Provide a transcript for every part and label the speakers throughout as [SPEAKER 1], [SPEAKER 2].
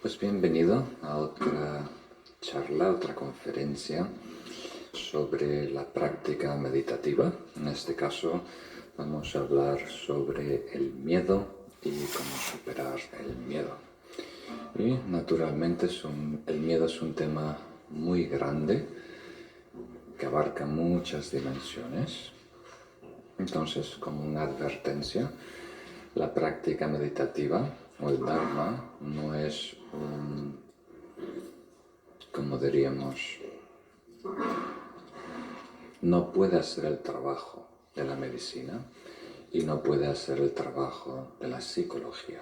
[SPEAKER 1] Pues bienvenido a otra charla, otra conferencia sobre la práctica meditativa. En este caso vamos a hablar sobre el miedo y cómo superar el miedo. Y naturalmente el miedo es un tema muy grande que abarca muchas dimensiones. Entonces, como una advertencia, la práctica meditativa o el Dharma no es como diríamos, no puede hacer el trabajo de la medicina y no puede hacer el trabajo de la psicología.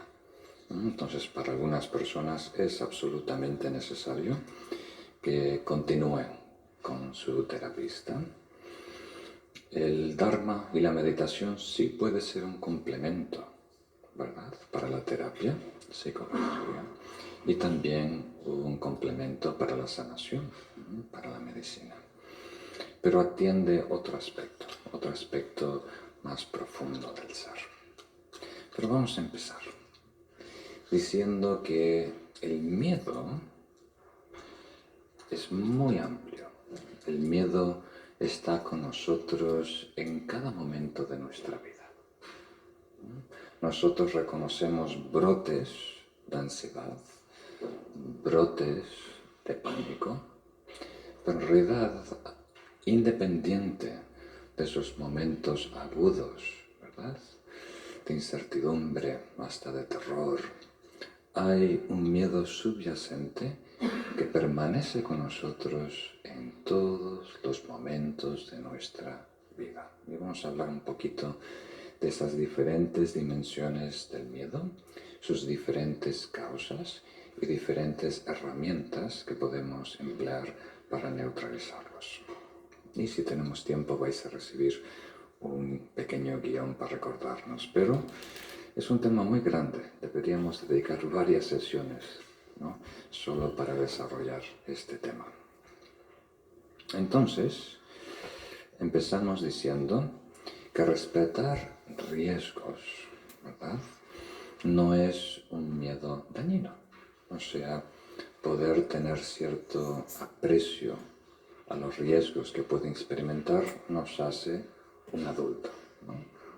[SPEAKER 1] Entonces, para algunas personas es absolutamente necesario que continúen con su terapista. El Dharma y la meditación sí puede ser un complemento, ¿verdad?, para la terapia psicológica y también un complemento para la sanación, para la medicina. Pero atiende otro aspecto más profundo del ser. Pero vamos a empezar diciendo que el miedo es muy amplio. El miedo está con nosotros en cada momento de nuestra vida. Nosotros reconocemos brotes de ansiedad, brotes de pánico, pero en realidad, independiente de esos momentos agudos, ¿verdad?, de incertidumbre, hasta de terror, hay un miedo subyacente que permanece con nosotros en todos los momentos de nuestra vida. Y vamos a hablar un poquito de esas diferentes dimensiones del miedo, sus diferentes causas y diferentes herramientas que podemos emplear para neutralizarlos. Y si tenemos tiempo vais a recibir un pequeño guión para recordarnos, pero es un tema muy grande, deberíamos dedicar varias sesiones, ¿no?, solo para desarrollar este tema. Entonces, empezamos diciendo que respetar riesgos, ¿verdad?, no es un miedo dañino. O sea, poder tener cierto aprecio a los riesgos que puede experimentar nos hace un adulto, ¿no?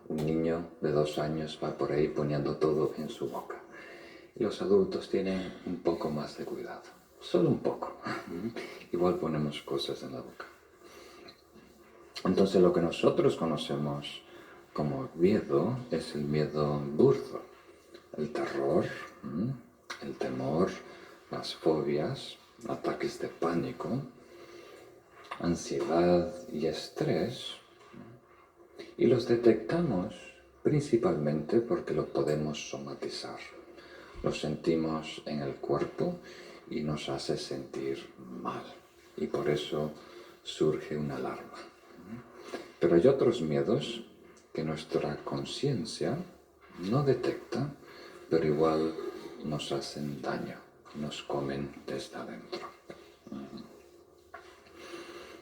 [SPEAKER 1] Un niño de 2 años va por ahí poniendo todo en su boca. Y los adultos tienen un poco más de cuidado, solo un poco. Igual ponemos cosas en la boca. Entonces lo que nosotros conocemos como miedo es el miedo burdo, el terror, el temor, las fobias, ataques de pánico, ansiedad y estrés, y los detectamos principalmente porque lo podemos somatizar. Lo sentimos en el cuerpo y nos hace sentir mal, y por eso surge una alarma. Pero hay otros miedos que nuestra conciencia no detecta, pero igual nos hacen daño, nos comen desde adentro.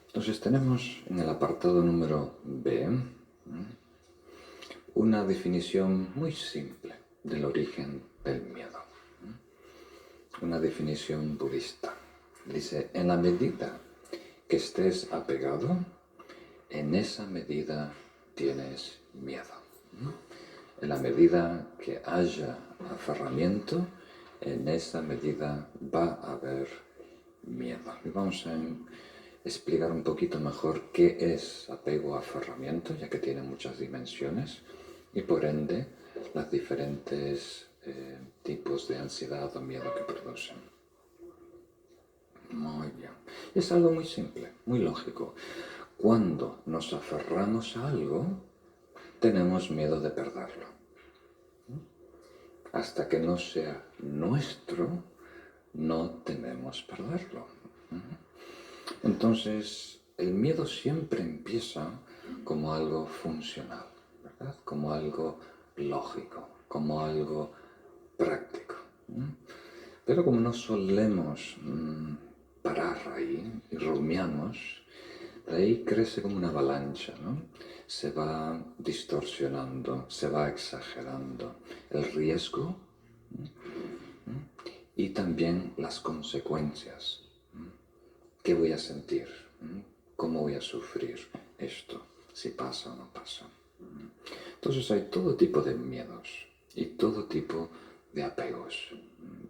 [SPEAKER 1] Entonces tenemos en el apartado número B una definición muy simple del origen del miedo. Una definición budista. Dice, en la medida que estés apegado, en esa medida tienes miedo. En la medida que haya aferramiento, en esa medida va a haber miedo. Y vamos a explicar un poquito mejor qué es apego a aferramiento, ya que tiene muchas dimensiones, y por ende los diferentes tipos de ansiedad o miedo que producen. Muy bien. Es algo muy simple, muy lógico. Cuando nos aferramos a algo, tenemos miedo de perderlo. Hasta que no sea nuestro, no tememos perderlo. Entonces, el miedo siempre empieza como algo funcional, ¿verdad?, como algo lógico, como algo práctico. Pero como no solemos parar ahí y rumiamos, de ahí crece como una avalancha, ¿no? Se va distorsionando, se va exagerando el riesgo y también las consecuencias. ¿Qué voy a sentir? ¿Cómo voy a sufrir esto? Si pasa o no pasa. Entonces hay todo tipo de miedos y todo tipo de apegos,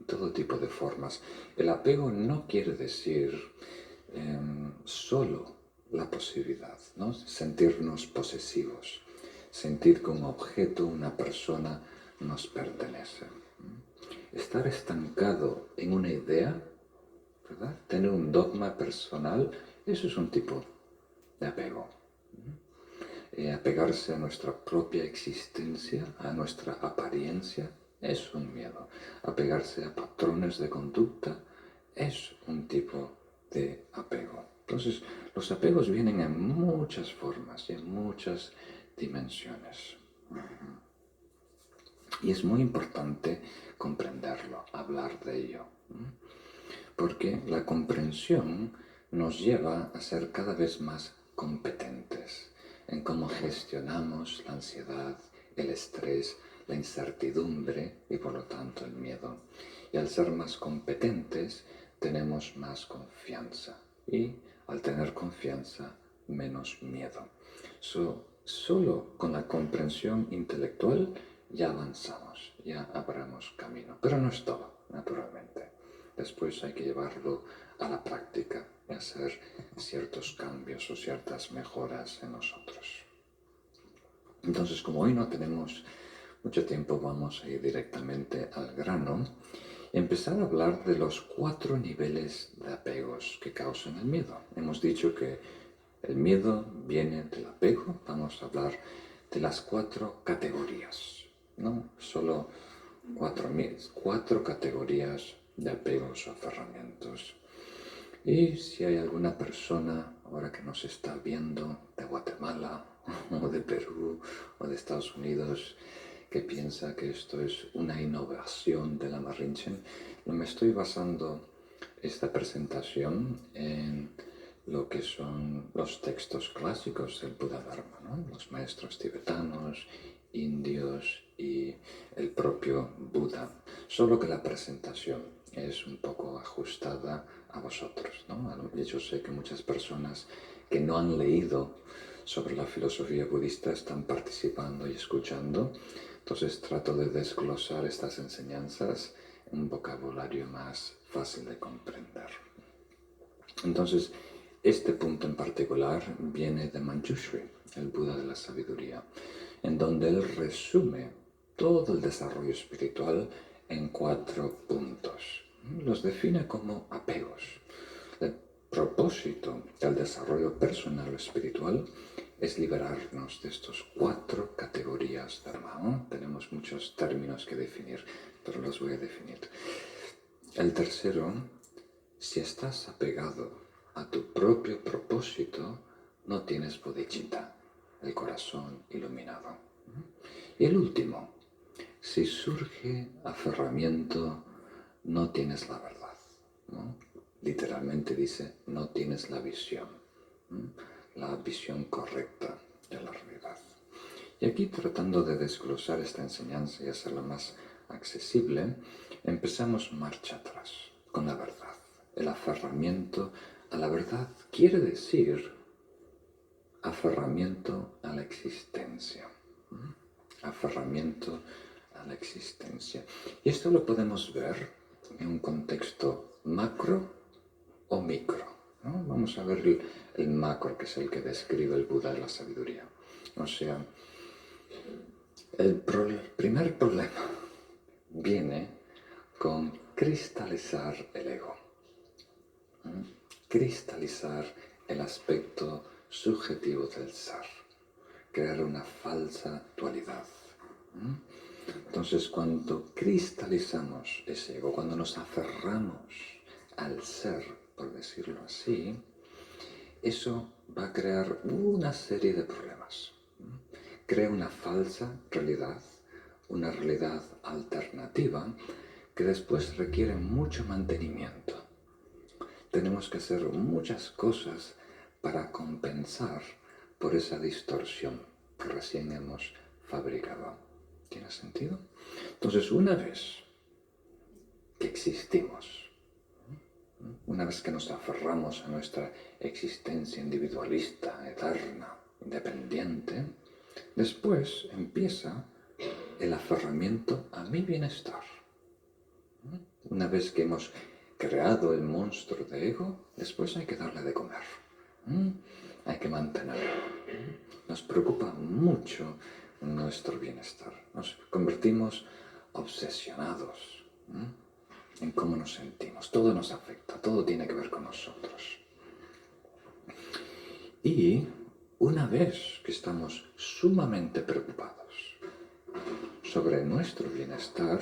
[SPEAKER 1] todo tipo de formas. El apego no quiere decir solo la posesividad, ¿no? Sentirnos posesivos, sentir que un objeto, una persona nos pertenece. Estar estancado en una idea, ¿verdad? Tener un dogma personal, eso es un tipo de apego. Apegarse a nuestra propia existencia, a nuestra apariencia, es un miedo. Apegarse a patrones de conducta es un tipo de apego. Entonces, los apegos vienen en muchas formas y en muchas dimensiones. Y es muy importante comprenderlo, hablar de ello, porque la comprensión nos lleva a ser cada vez más competentes en cómo gestionamos la ansiedad, el estrés, la incertidumbre y por lo tanto el miedo. Y al ser más competentes tenemos más confianza y al tener confianza menos miedo. Solo con la comprensión intelectual ya avanzamos, ya abramos camino, pero no es todo, naturalmente. Después hay que llevarlo a la práctica y hacer ciertos cambios o ciertas mejoras en nosotros. Entonces, como hoy no tenemos mucho tiempo, vamos a ir directamente al grano y empezar a hablar de los 4 niveles de apegos que causan el miedo. Hemos dicho que el miedo viene del apego. Vamos a hablar de las 4 categorías, ¿no? Solo 4 categorías de apegos o aferramientos. Y si hay alguna persona ahora que nos está viendo de Guatemala o de Perú o de Estados Unidos que piensa que esto es una innovación de la Marinchen, no me estoy basando esta presentación en lo que son los textos clásicos del Buda Dharma, ¿no? Los maestros tibetanos, indios y el propio Buda. Solo que la presentación es un poco ajustada a vosotros, ¿no? Yo sé que muchas personas que no han leído sobre la filosofía budista están participando y escuchando, entonces trato de desglosar estas enseñanzas en un vocabulario más fácil de comprender. Entonces, este punto en particular viene de Manjushri, el Buda de la sabiduría, en donde él resume todo el desarrollo espiritual en 4 puntos. Los define como apegos. El propósito del desarrollo personal o espiritual es liberarnos de estos 4 categorías de dharma. Tenemos muchos términos que definir, pero los voy a definir. El tercero, si estás apegado a tu propio propósito, no tienes bodhicitta, el corazón iluminado. Y el último, si surge aferramiento, no tienes la verdad, ¿no? Literalmente dice, no tienes la visión correcta de la realidad. Y aquí, tratando de desglosar esta enseñanza y hacerla más accesible, empezamos marcha atrás con la verdad. El aferramiento a la verdad quiere decir aferramiento a la existencia. Aferramiento a la existencia. Y esto lo podemos ver en un contexto macro o micro, ¿no? Vamos a ver el macro, que es el que describe el Buda de la sabiduría. O sea, el primer problema viene con cristalizar el ego. Cristalizar el aspecto subjetivo del ser. Crear una falsa dualidad. Entonces, cuando cristalizamos ese ego, cuando nos aferramos al ser, por decirlo así, eso va a crear una serie de problemas. Crea una falsa realidad, una realidad alternativa que después requiere mucho mantenimiento. Tenemos que hacer muchas cosas para compensar por esa distorsión que recién hemos fabricado. ¿Tiene sentido? Entonces, una vez que existimos. Una vez que nos aferramos a nuestra existencia individualista, eterna, independiente, después empieza el aferramiento a mi bienestar. Una vez que hemos creado el monstruo de ego, después hay que darle de comer. Hay que mantenerlo. Nos preocupa mucho nuestro bienestar. Nos convertimos obsesionados en cómo nos sentimos. Todo nos afecta, todo tiene que ver con nosotros. Y una vez que estamos sumamente preocupados sobre nuestro bienestar,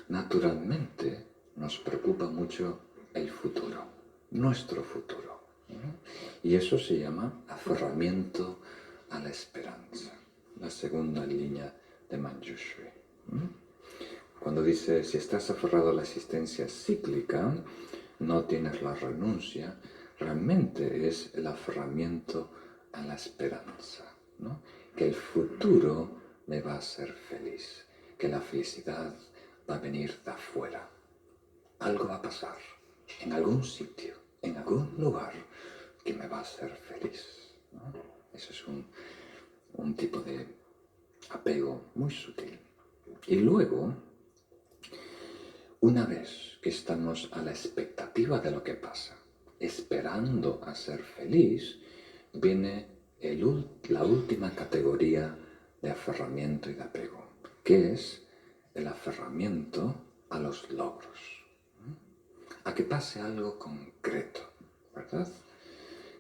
[SPEAKER 1] naturalmente nos preocupa mucho el futuro, nuestro futuro. Y eso se llama aferramiento a la esperanza, la segunda línea de Manjushri. Cuando dice, si estás aferrado a la existencia cíclica, no tienes la renuncia, realmente es el aferramiento a la esperanza, ¿no? Que el futuro me va a hacer feliz, que la felicidad va a venir de afuera. Algo va a pasar en algún sitio, en algún lugar, que me va a hacer feliz, ¿no? Eso es un tipo de apego muy sutil. Y luego, una vez que estamos a la expectativa de lo que pasa, esperando a ser feliz, viene la última categoría de aferramiento y de apego, que es el aferramiento a los logros, a que pase algo concreto, ¿verdad?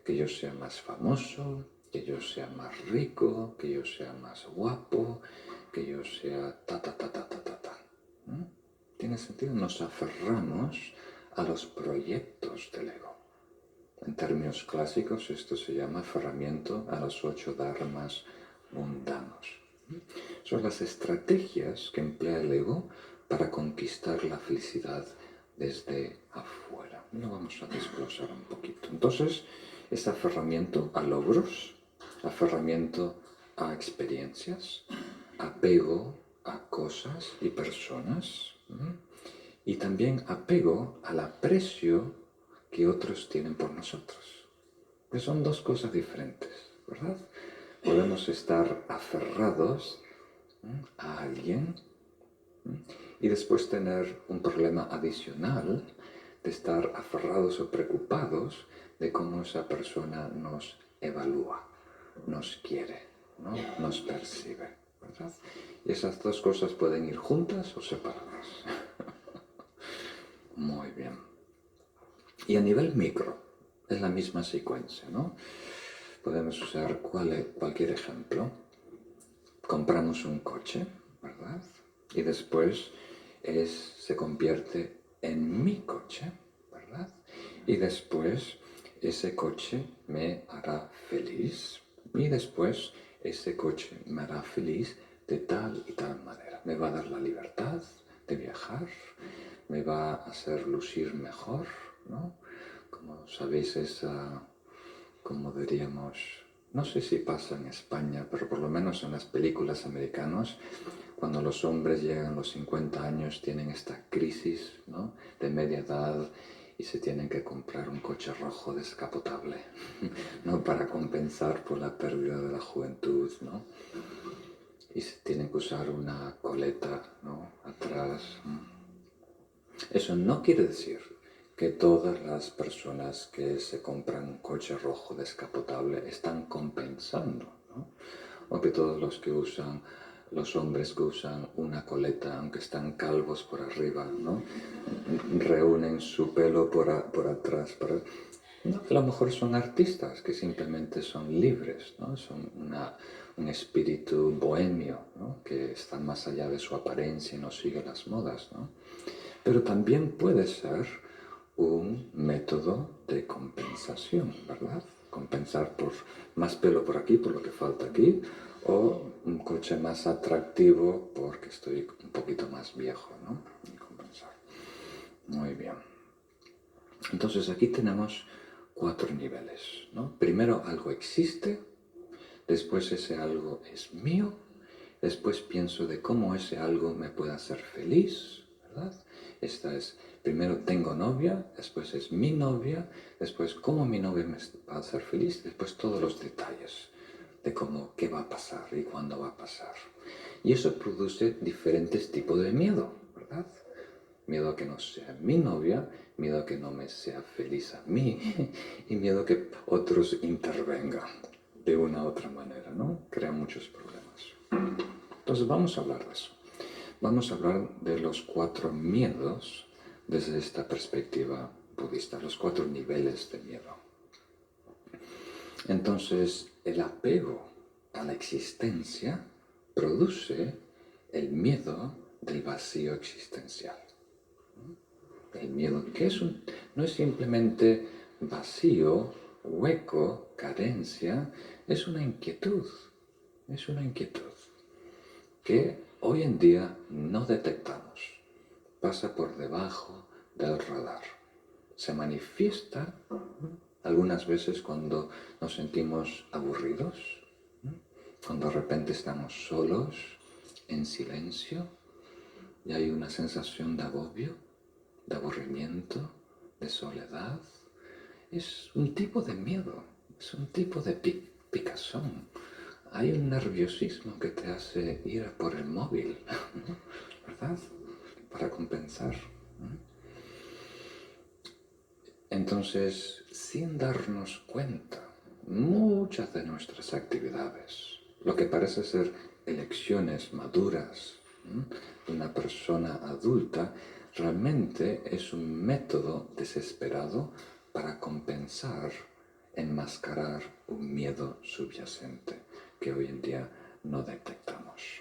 [SPEAKER 1] Que yo sea más famoso, que yo sea más rico, que yo sea más guapo, que yo sea ta. ¿Tiene sentido? Nos aferramos a los proyectos del ego. En términos clásicos esto se llama aferramiento a los 8 dharmas mundanos. Son las estrategias que emplea el ego para conquistar la felicidad desde afuera. Lo vamos a desglosar un poquito. Entonces, es aferramiento a logros, aferramiento a experiencias, apego a cosas y personas, y también apego al aprecio que otros tienen por nosotros. Que son dos cosas diferentes, ¿verdad? Podemos estar aferrados a alguien y después tener un problema adicional de estar aferrados o preocupados de cómo esa persona nos evalúa, nos quiere, ¿no? Nos percibe, ¿verdad? Y esas dos cosas pueden ir juntas o separadas. Muy bien. Y a nivel micro, es la misma secuencia, ¿no? Podemos usar cualquier ejemplo. Compramos un coche, ¿verdad? Y después se convierte en mi coche, ¿verdad? Y después ese coche me hará feliz. Y después ese coche me hará feliz de tal y tal manera. Me va a dar la libertad de viajar, me va a hacer lucir mejor, ¿no? Como sabéis, como diríamos, no sé si pasa en España, pero por lo menos en las películas americanas, cuando los hombres llegan a los 50 años tienen esta crisis, ¿no?, de media edad y se tienen que comprar un coche rojo descapotable, ¿no?, para compensar por la pérdida de la juventud, ¿no? Y se tienen que usar una coleta, ¿no?, atrás. Eso no quiere decir que todas las personas que se compran un coche rojo descapotable están compensando, ¿no? O que todos los hombres que usan una coleta, aunque están calvos por arriba, ¿no?, reúnen su pelo por atrás. No, que a lo mejor son artistas que simplemente son libres, ¿no? Son un espíritu bohemio, ¿no?, que están más allá de su apariencia y no sigue las modas, ¿no? Pero también puede ser un método de compensación, ¿verdad? Compensar por más pelo por aquí, por lo que falta aquí, o un coche más atractivo porque estoy un poquito más viejo, ¿no? Y compensar. Muy bien. Entonces aquí tenemos 4 niveles, ¿no? Primero algo existe, después ese algo es mío, después pienso de cómo ese algo me puede hacer feliz, ¿verdad? Esta es, primero tengo novia, después es mi novia, después cómo mi novia me va a hacer feliz, después todos los detalles de cómo, qué va a pasar y cuándo va a pasar. Y eso produce diferentes tipos de miedo, ¿verdad? Miedo a que no sea mi novia, miedo a que no me sea feliz a mí y miedo a que otros intervengan de una u otra manera, ¿no? Crea muchos problemas. Entonces vamos a hablar de eso. Vamos a hablar de los 4 miedos desde esta perspectiva budista, los 4 niveles de miedo. Entonces, el apego a la existencia produce el miedo del vacío existencial. El miedo, que no es simplemente vacío, hueco, carencia, es una inquietud que hoy en día no detectamos, pasa por debajo del radar. Se manifiesta algunas veces cuando nos sentimos aburridos, cuando de repente estamos solos, en silencio, y hay una sensación de agobio, de aburrimiento, de soledad. Es un tipo de miedo, es un tipo de picazón. Hay un nerviosismo que te hace ir a por el móvil, ¿verdad? Para compensar. Entonces, sin darnos cuenta, muchas de nuestras actividades, lo que parece ser elecciones maduras de una persona adulta, realmente es un método desesperado para compensar, enmascarar un miedo subyacente que hoy en día no detectamos.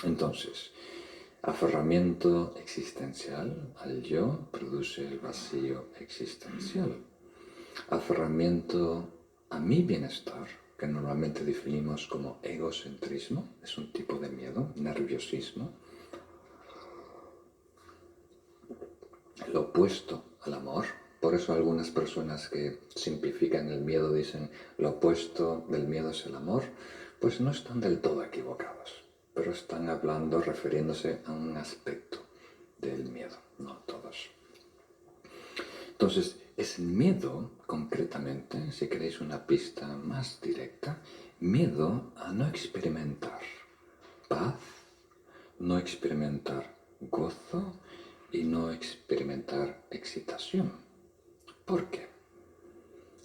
[SPEAKER 1] Entonces, aferramiento existencial al yo produce el vacío existencial. Aferramiento a mi bienestar, que normalmente definimos como egocentrismo, es un tipo de miedo, nerviosismo. Lo opuesto al amor. Por eso algunas personas que simplifican el miedo dicen lo opuesto del miedo es el amor, pues no están del todo equivocados, pero están hablando, refiriéndose a un aspecto del miedo, no todos. Entonces, es miedo, concretamente, si queréis una pista más directa, miedo a no experimentar paz, no experimentar gozo y no experimentar excitación. ¿Por qué?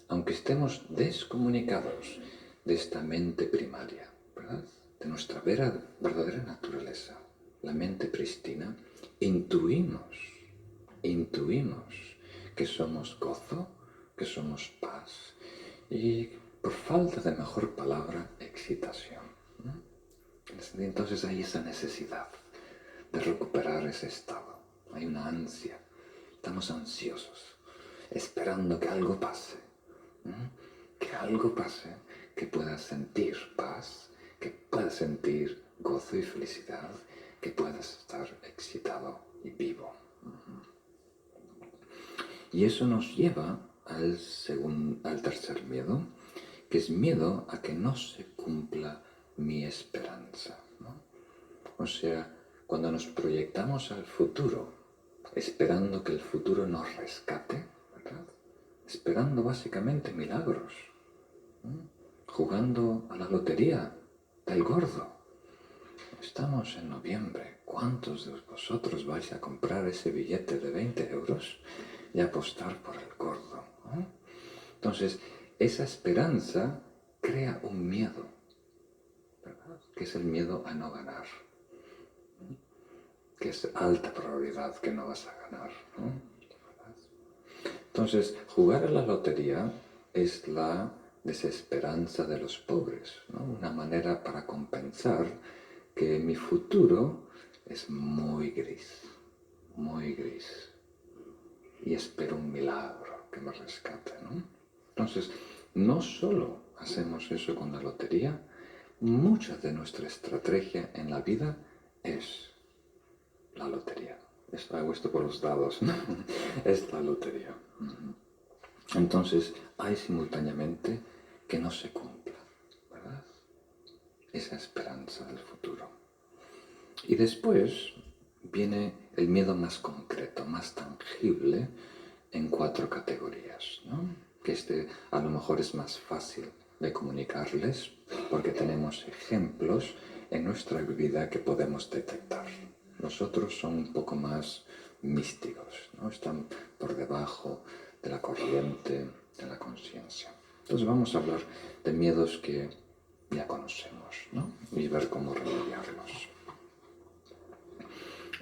[SPEAKER 1] Aunque estemos descomunicados de esta mente primaria, ¿verdad? De nuestra verdadera naturaleza, la mente pristina, intuimos que somos gozo, que somos paz y, por falta de mejor palabra, excitación. Entonces hay esa necesidad de recuperar ese estado. Hay una ansia. Estamos ansiosos, esperando que algo pase. Que algo pase, que puedas sentir paz, que puedas sentir gozo y felicidad, que puedas estar excitado y vivo. Y eso nos lleva al tercer miedo, que es miedo a que no se cumpla mi esperanza, ¿no? O sea, cuando nos proyectamos al futuro, esperando que el futuro nos rescate, ¿verdad? Esperando básicamente milagros, jugando a la lotería del gordo. Estamos en noviembre. ¿Cuántos de vosotros vais a comprar ese billete de 20 euros y apostar por el gordo? Entonces, esa esperanza crea un miedo, ¿verdad? Que es el miedo a no ganar, que es alta probabilidad que no vas a ganar, ¿no? Entonces, jugar a la lotería es la desesperanza de los pobres, ¿no? Una manera para compensar que mi futuro es muy gris, y espero un milagro que me rescate, ¿no? Entonces, no solo hacemos eso con la lotería, mucha de nuestra estrategia en la vida es la lotería. Hago esto por los dados, ¿no? Es la lotería. Entonces, hay simultáneamente que no se cumpla, ¿verdad? Esa esperanza del futuro. Y después viene el miedo más concreto, más tangible, en 4 categorías, ¿no? Que a lo mejor es más fácil de comunicarles porque tenemos ejemplos en nuestra vida que podemos detectar. Los otros son un poco más místicos, ¿no? Están por debajo de la corriente de la conciencia. Entonces vamos a hablar de miedos que ya conocemos, ¿no? Y ver cómo remediarlos.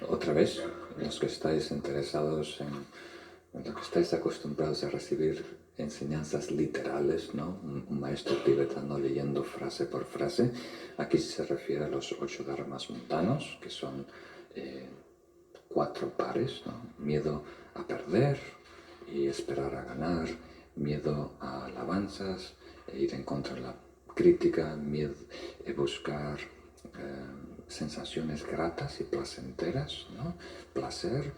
[SPEAKER 1] Otra vez, los que estáis interesados en lo que estáis acostumbrados a recibir enseñanzas literales, ¿no? Un maestro tibetano leyendo frase por frase. Aquí se refiere a los 8 dharmas montanos, que son 4 pares, ¿no? Miedo a perder y esperar a ganar, miedo a alabanzas e ir en contra de la crítica, miedo a buscar sensaciones gratas y placenteras, ¿no? Placer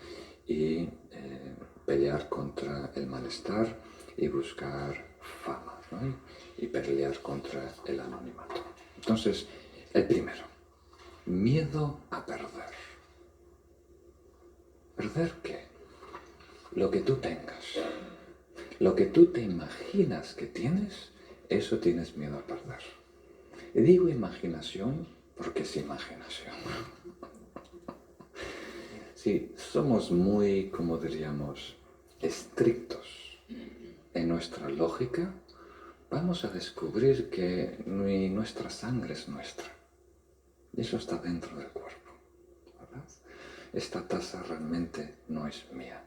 [SPEAKER 1] y pelear contra el malestar y buscar fama, ¿no? Y pelear contra el anonimato. Entonces, el primero, miedo a perder. ¿Perder qué? Lo que tú tengas. Lo que tú te imaginas que tienes, eso tienes miedo a perder. Y digo imaginación porque es imaginación. Si somos muy, como diríamos, estrictos en nuestra lógica, vamos a descubrir que nuestra sangre es nuestra. Y eso está dentro del cuerpo, ¿verdad? Esta taza realmente no es mía.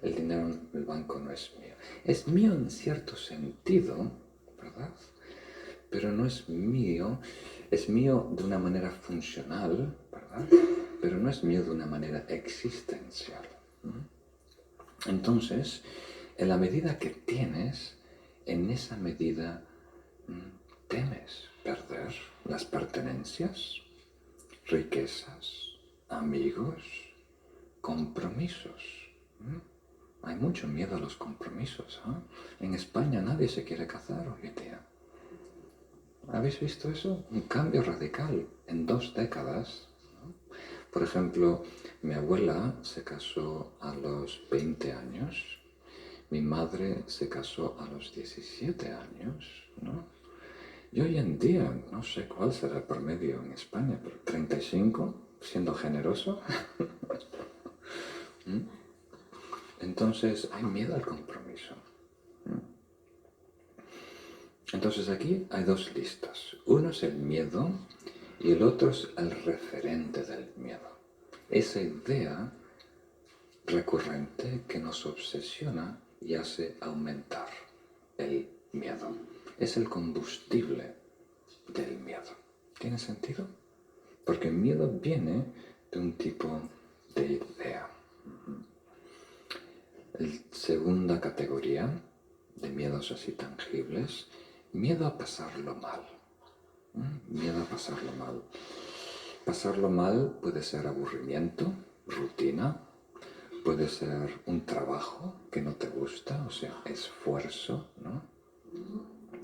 [SPEAKER 1] El dinero en el banco no es mío. Es mío en cierto sentido, ¿verdad? Pero no es mío de una manera funcional, ¿verdad? Pero no es mío de una manera existencial. Entonces, en la medida que tienes, en esa medida temes perder las pertenencias, riquezas, amigos, compromisos. Hay mucho miedo a los compromisos, ¿eh? En España nadie se quiere casar hoy en día. ¿Habéis visto eso? Un cambio radical en 2 décadas. ¿No? Por ejemplo, mi abuela se casó a los 20 años, mi madre se casó a los 17 años, ¿no? Y hoy en día, no sé cuál será el promedio en España, pero 35, siendo generoso. Entonces hay miedo al compromiso. Entonces aquí hay 2 listas. Uno es el miedo y el otro es el referente del miedo. Esa idea recurrente que nos obsesiona y hace aumentar el miedo. Es el combustible del miedo. ¿Tiene sentido? Porque el miedo viene de un tipo de idea. La segunda categoría de miedos así tangibles, miedo a pasarlo mal. Miedo a pasarlo mal. Pasarlo mal puede ser aburrimiento, rutina, puede ser un trabajo que no te gusta, o sea, esfuerzo, ¿no?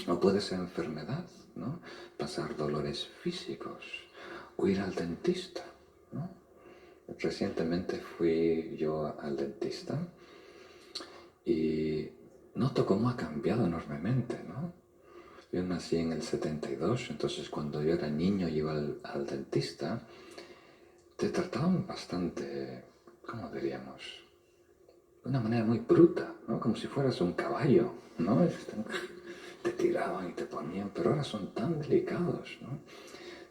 [SPEAKER 1] O puede ser enfermedad, ¿no? Pasar dolores físicos o ir al dentista, ¿no? Recientemente fui yo al dentista y noto cómo ha cambiado enormemente, ¿no? Yo nací en el 72, entonces cuando yo era niño y iba al dentista, te trataban bastante, ¿cómo diríamos? De una manera muy bruta, ¿no? Como si fueras un caballo, ¿no? Te tiraban y te ponían, pero ahora son tan delicados, ¿no?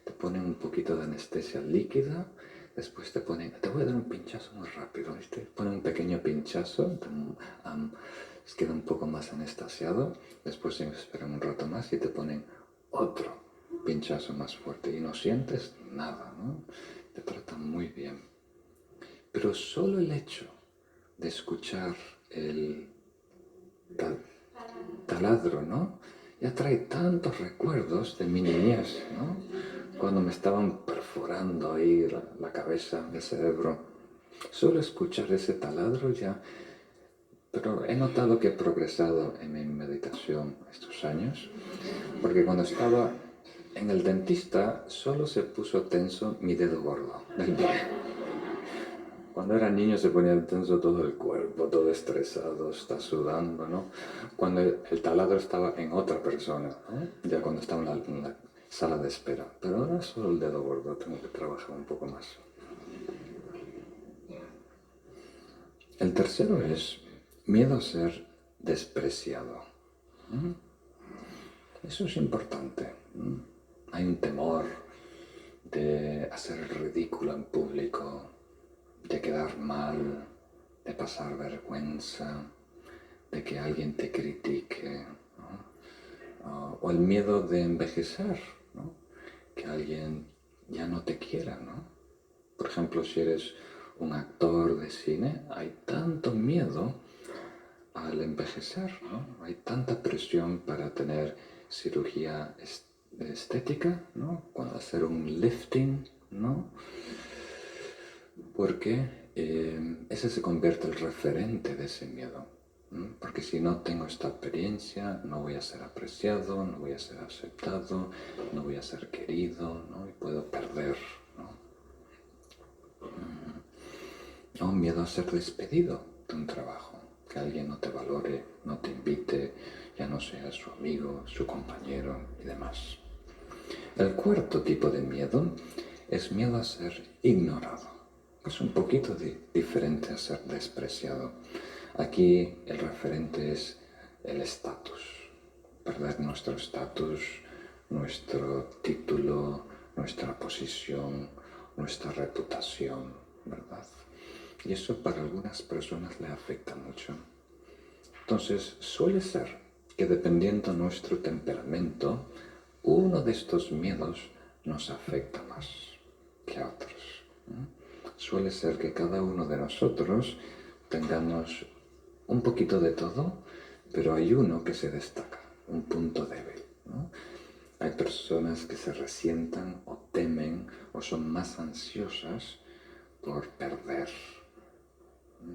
[SPEAKER 1] Te ponen un poquito de anestesia líquida, después te voy a dar un pinchazo muy rápido, ¿viste? Ponen un pequeño pinchazo, queda un poco más anestasiado, después esperan un rato más y te ponen otro pinchazo más fuerte y no sientes nada, ¿no? Te tratan muy bien. Pero solo el hecho de escuchar el taladro, ¿no? Ya trae tantos recuerdos de mi niñez, ¿no? Cuando me estaban perforando ahí la cabeza, el cerebro. Solo escuchar ese taladro ya. Pero he notado que he progresado en mi meditación estos años, porque cuando estaba en el dentista solo se puso tenso mi dedo gordo del pie. Cuando era niño se ponía tenso todo el cuerpo, todo estresado, está sudando, ¿no? Cuando el taladro estaba en otra persona, ¿no? Ya cuando estaba en la sala de espera. Pero ahora solo el dedo gordo, tengo que trabajar un poco más. El tercero es miedo a ser despreciado. Eso es importante. Hay un temor de hacer el ridículo en público, de quedar mal, de pasar vergüenza, de que alguien te critique, ¿no? O el miedo de envejecer, ¿no? Que alguien ya no te quiera, ¿no? Por ejemplo, si eres un actor de cine, hay tanto miedo al envejecer, ¿no? Hay tanta presión para tener cirugía estética, ¿no? Cuando hacer un lifting, ¿no? Porque ese se convierte en el referente de ese miedo. Porque si no tengo esta experiencia, no voy a ser apreciado, no voy a ser aceptado, no voy a ser querido, ¿no? Y puedo perder, ¿no? O miedo a ser despedido de un trabajo, que alguien no te valore, no te invite, ya no sea su amigo, su compañero y demás. El cuarto tipo de miedo es miedo a ser ignorado. Es un poquito diferente a ser despreciado. Aquí el referente es el estatus, perder nuestro estatus, nuestro título, nuestra posición, nuestra reputación, ¿verdad? Y eso para algunas personas le afecta mucho. Entonces suele ser que dependiendo nuestro temperamento, uno de estos miedos nos afecta más que a otros. Suele ser que cada uno de nosotros tengamos un poquito de todo, pero hay uno que se destaca, un punto débil, ¿no? Hay personas que se resientan o temen o son más ansiosas por perder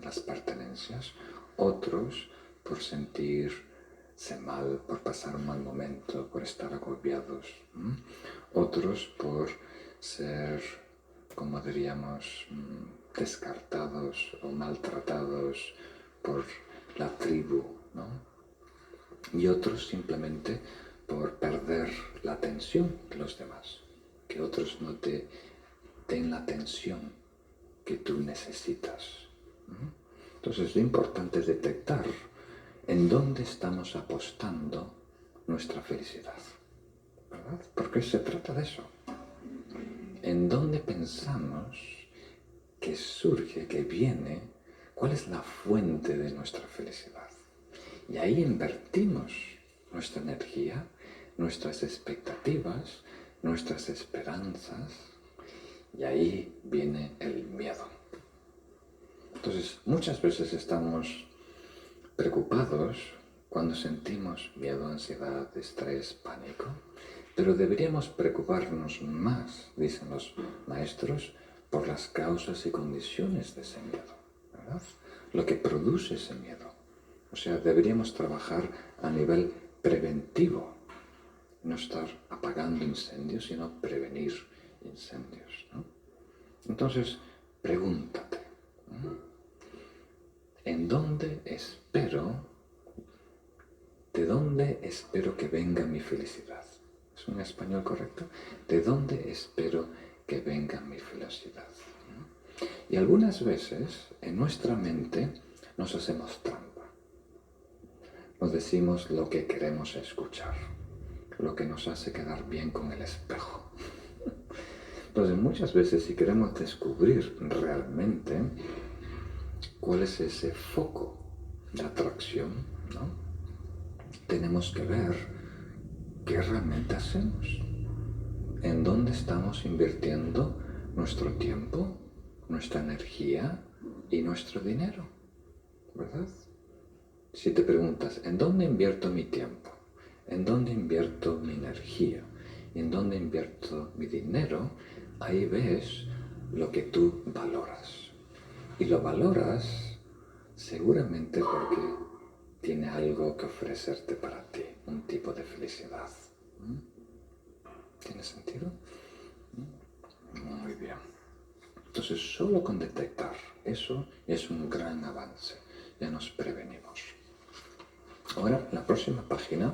[SPEAKER 1] las pertenencias, otros por sentirse mal, por pasar un mal momento, por estar agobiados, otros por ser, como diríamos, descartados o maltratados por la tribu, ¿no? Y otros simplemente por perder la atención de los demás, que otros no te den la atención que tú necesitas. Entonces lo importante es detectar en dónde estamos apostando nuestra felicidad, ¿verdad? Porque se trata de eso. En dónde pensamos que surge, que viene, cuál es la fuente de nuestra felicidad. Y ahí invertimos nuestra energía, nuestras expectativas, nuestras esperanzas, y ahí viene el miedo. Entonces, muchas veces estamos preocupados cuando sentimos miedo, ansiedad, estrés, pánico, pero deberíamos preocuparnos más, dicen los maestros, por las causas y condiciones de ese miedo, ¿verdad? Lo que produce ese miedo. O sea, deberíamos trabajar a nivel preventivo, no estar apagando incendios, sino prevenir incendios, ¿no? Entonces, pregúntate, ¿en dónde espero, de dónde espero que venga mi felicidad? ¿Es un español correcto? ¿De dónde espero que venga mi felicidad? Y algunas veces en nuestra mente nos hacemos trampa. Nos decimos lo que queremos escuchar, lo que nos hace quedar bien con el espejo. Entonces muchas veces si queremos descubrir realmente cuál es ese foco de atracción, ¿no? Tenemos que ver qué realmente hacemos, en dónde estamos invirtiendo nuestro tiempo, nuestra energía y nuestro dinero, ¿verdad? Si te preguntas, ¿en dónde invierto mi tiempo? ¿En dónde invierto mi energía? ¿Y en dónde invierto mi dinero? Ahí ves lo que tú valoras. Y lo valoras seguramente porque tiene algo que ofrecerte para ti, un tipo de felicidad. ¿Tiene sentido? Muy bien. Entonces, solo con detectar eso es un gran avance. Ya nos prevenimos. Ahora, en la próxima página,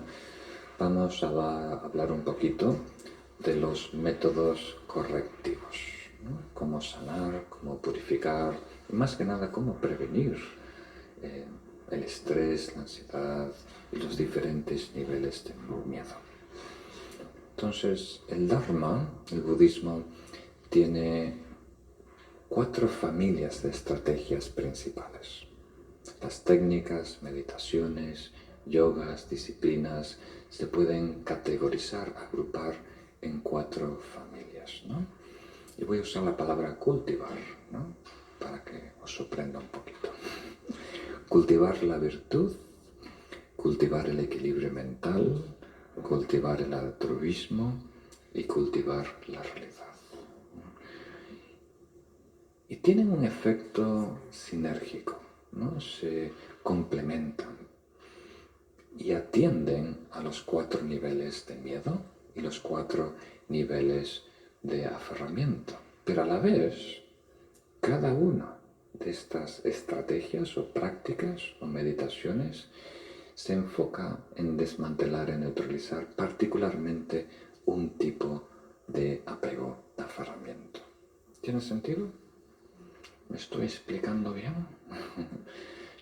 [SPEAKER 1] vamos a hablar un poquito de los métodos correctivos, ¿no? Cómo sanar, cómo purificar, y más que nada, cómo prevenir el estrés, la ansiedad y los diferentes niveles de miedo. Entonces, el Dharma, el budismo, tiene 4 familias de estrategias principales. Las técnicas, meditaciones, yogas, disciplinas, se pueden categorizar, agrupar en 4 familias, ¿no? Y voy a usar la palabra cultivar, ¿no? Para que os sorprenda un poquito. Cultivar la virtud, cultivar el equilibrio mental, cultivar el altruismo y cultivar la realidad. Y tienen un efecto sinérgico, ¿no? Se complementan y atienden a los 4 niveles de miedo y los 4 niveles de aferramiento. Pero a la vez, cada una de estas estrategias o prácticas o meditaciones se enfoca en desmantelar y neutralizar particularmente un tipo de apego, de aferramiento. ¿Tiene sentido? ¿Me estoy explicando bien?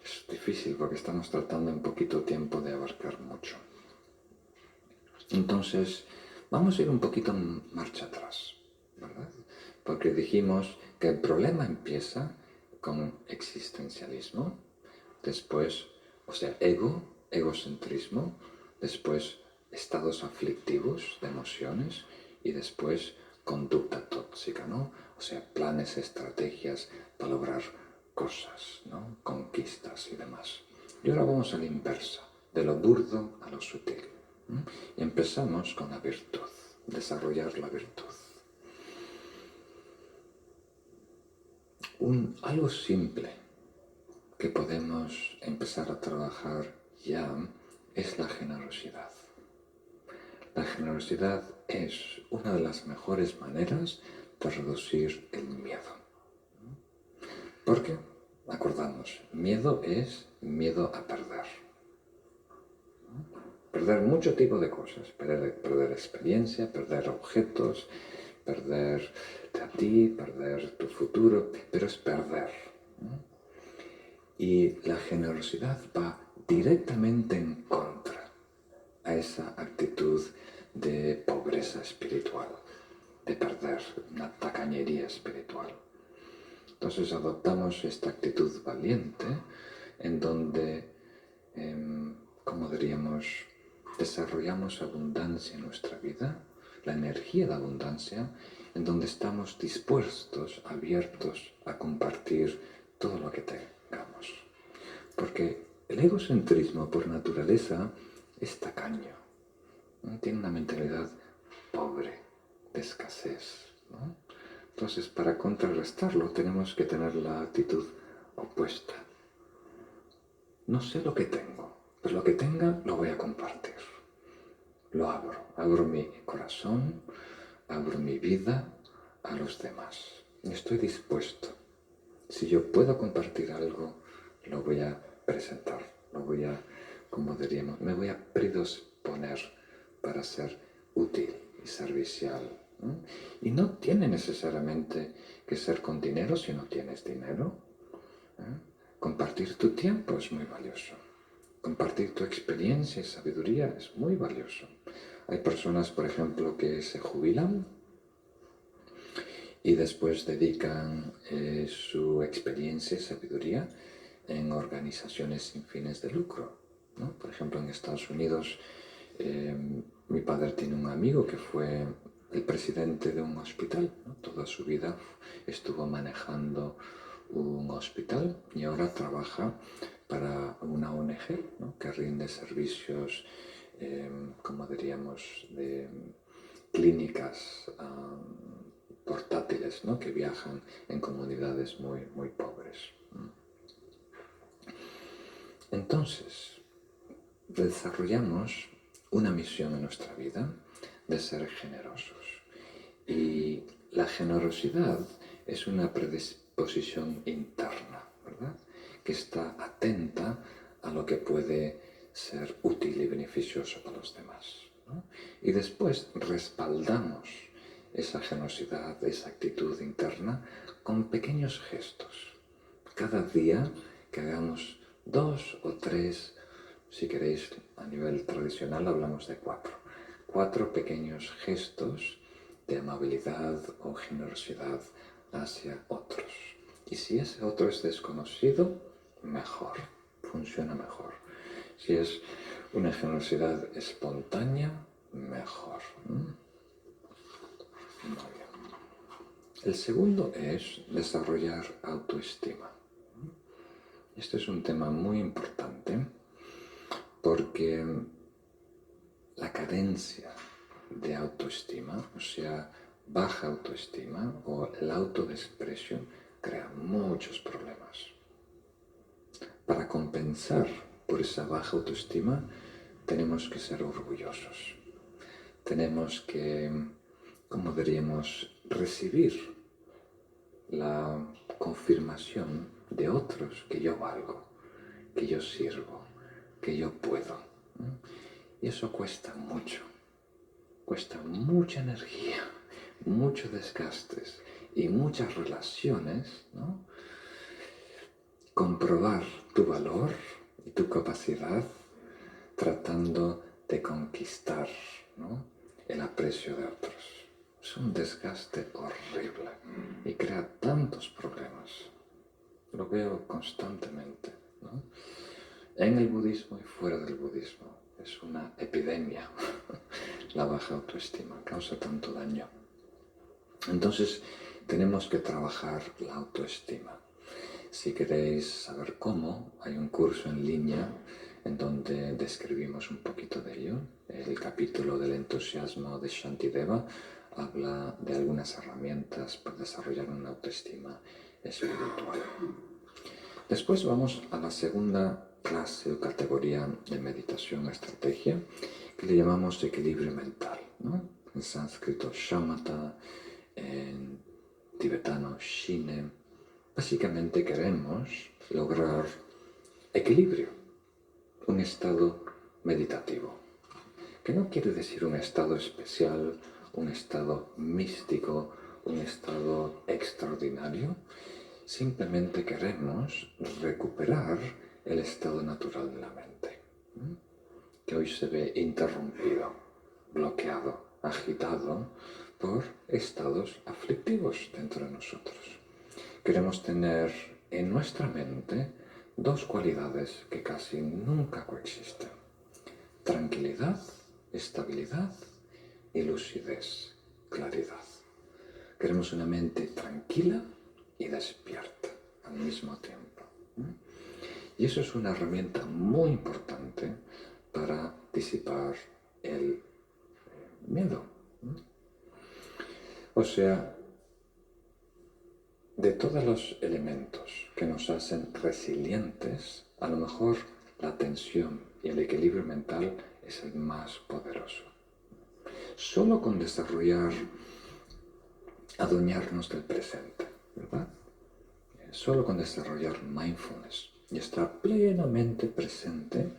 [SPEAKER 1] Es difícil porque estamos tratando en poquito tiempo de abarcar mucho. Entonces, vamos a ir un poquito en marcha atrás, ¿verdad? Porque dijimos que el problema empieza con existencialismo, después, o sea, egocentrismo, después estados aflictivos de emociones y después conducta tóxica, ¿no? O sea, planes, estrategias para lograr cosas, ¿no? Conquistas y demás. Y ahora vamos a la inversa, de lo burdo a lo sutil. Y empezamos con la virtud, desarrollar la virtud. Algo simple que podemos empezar a trabajar ya es la generosidad. La generosidad es una de las mejores maneras de reducir el miedo. Porque, acordamos, miedo es miedo a perder. Perder mucho tipo de cosas, perder experiencia, perder objetos, perder a ti, perder tu futuro, pero es perder. Y la generosidad va directamente en contra a esa actitud de pobreza espiritual, de perder, una tacañería espiritual. Entonces adoptamos esta actitud valiente en donde, como diríamos, desarrollamos abundancia en nuestra vida, la energía de abundancia, en donde estamos dispuestos, abiertos a compartir todo lo que tengamos. Porque el egocentrismo por naturaleza es tacaño, ¿no? Tiene una mentalidad pobre, de escasez, ¿no? Entonces, para contrarrestarlo tenemos que tener la actitud opuesta. No sé lo que tengo, pero lo que tenga lo voy a compartir. Lo abro mi corazón, abro mi vida a los demás. Estoy dispuesto. Si yo puedo compartir algo, lo voy a presentar, lo voy a, como diríamos, me voy a predisponer para ser útil y servicial. Y no tiene necesariamente que ser con dinero si no tienes dinero. Compartir tu tiempo es muy valioso. Compartir tu experiencia y sabiduría es muy valioso. Hay personas, por ejemplo, que se jubilan y después dedican su experiencia y sabiduría en organizaciones sin fines de lucro, ¿no? Por ejemplo, en Estados Unidos, mi padre tiene un amigo que fue el presidente de un hospital, ¿no? Toda su vida estuvo manejando un hospital y ahora trabaja para una ONG, ¿no? Que rinde servicios, como diríamos, de clínicas portátiles, ¿no? Que viajan en comunidades muy, muy pobres. Entonces, desarrollamos una misión en nuestra vida de ser generosos. Y la generosidad es una predisposición interna, ¿verdad? Que está atenta a lo que puede ser útil y beneficioso para los demás, ¿no? Y después respaldamos esa generosidad, esa actitud interna con pequeños gestos. Cada día que hagamos 2 o 3, si queréis a nivel tradicional hablamos de 4 pequeños gestos de amabilidad o generosidad hacia otros. Y si ese otro es desconocido, mejor, funciona mejor. Si es una generosidad espontánea, mejor. Muy bien. El segundo es desarrollar autoestima. Este es un tema muy importante porque la carencia de autoestima, o sea, baja autoestima o el autodesprecio, crea muchos problemas. Para compensar por esa baja autoestima, tenemos que ser orgullosos. Tenemos que, ¿cómo diríamos?, recibir la confirmación de otros que yo valgo, que yo sirvo, que yo puedo. Y eso cuesta mucha energía, muchos desgastes y muchas relaciones, ¿no? Comprobar tu valor y tu capacidad tratando de conquistar, ¿no?, el aprecio de otros. Es un desgaste horrible y crea tantos problemas. Lo veo constantemente, ¿no?, en el budismo y fuera del budismo. Es una epidemia. La baja autoestima causa tanto daño. Entonces, tenemos que trabajar la autoestima. Si queréis saber cómo, hay un curso en línea en donde describimos un poquito de ello. El capítulo del entusiasmo de Shantideva habla de algunas herramientas para desarrollar una autoestima espiritual. Después vamos a la segunda clase o categoría de meditación o estrategia, que le llamamos equilibrio mental, ¿no? En sánscrito shamatha, en tibetano shine. Básicamente queremos lograr equilibrio, un estado meditativo, que no quiere decir un estado especial, un estado místico, un estado extraordinario. Simplemente queremos recuperar el estado natural de la mente, que hoy se ve interrumpido, bloqueado, agitado por estados aflictivos dentro de nosotros. Queremos tener en nuestra mente 2 cualidades que casi nunca coexisten: tranquilidad, estabilidad y lucidez, claridad. Queremos una mente tranquila y despierta al mismo tiempo. Y eso es una herramienta muy importante para disipar el miedo. O sea, de todos los elementos que nos hacen resilientes, a lo mejor la atención y el equilibrio mental es el más poderoso. Solo con desarrollar, adueñarnos del presente, ¿verdad? Solo con desarrollar mindfulness y estar plenamente presente,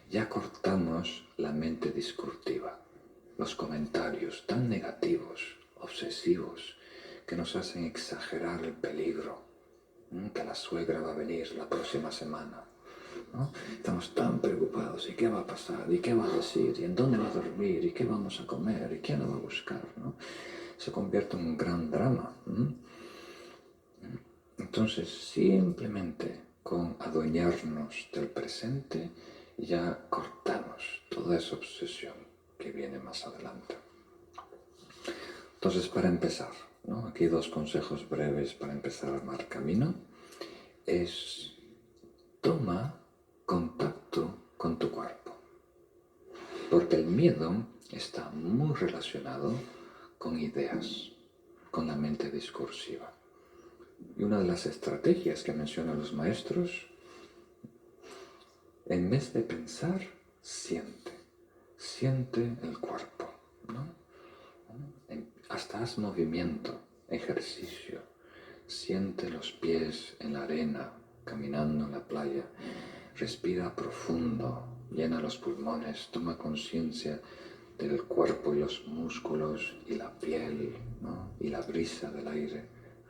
[SPEAKER 1] ya cortamos la mente discursiva, los comentarios tan negativos, obsesivos, que nos hacen exagerar el peligro, que la suegra va a venir la próxima semana, ¿no? Estamos tan preocupados, ¿y qué va a pasar? ¿Y qué va a decir? ¿Y en dónde va a dormir? ¿Y qué vamos a comer? ¿Y quién lo va a buscar? ¿No? Se convierte en un gran drama. Entonces, simplemente con adueñarnos del presente, ya cortamos toda esa obsesión que viene más adelante. Entonces, para empezar, ¿no?, aquí 2 consejos breves para empezar a armar camino. Es: toma contacto con tu cuerpo, porque el miedo está muy relacionado con ideas, con la mente discursiva. Y una de las estrategias que mencionan los maestros, en vez de pensar, siente el cuerpo, ¿no? Hasta haz movimiento, ejercicio, Siente los pies en la arena, caminando en la playa. Respira profundo, llena los pulmones, toma conciencia del cuerpo y los músculos y la piel, ¿no? Y la brisa del aire.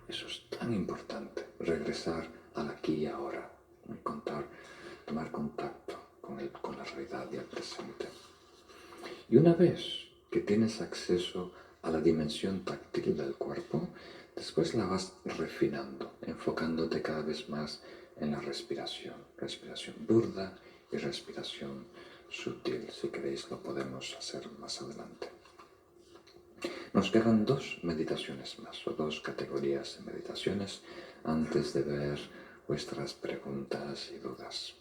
[SPEAKER 1] Eso es tan importante, regresar al aquí y ahora, tomar contacto con la realidad y el presente. Y una vez que tienes acceso a la dimensión táctil del cuerpo, después la vas refinando, enfocándote cada vez más en la respiración burda y respiración sutil. Si queréis lo podemos hacer más adelante. Nos quedan 2 meditaciones más, o 2 categorías de meditaciones, antes de ver vuestras preguntas y dudas.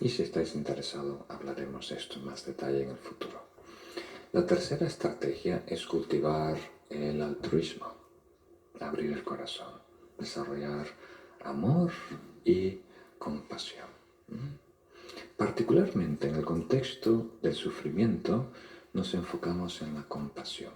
[SPEAKER 1] Y si estáis interesados, hablaremos de esto en más detalle en el futuro. La tercera estrategia es cultivar el altruismo, abrir el corazón, desarrollar amor y compasión. Particularmente en el contexto del sufrimiento, nos enfocamos en la compasión.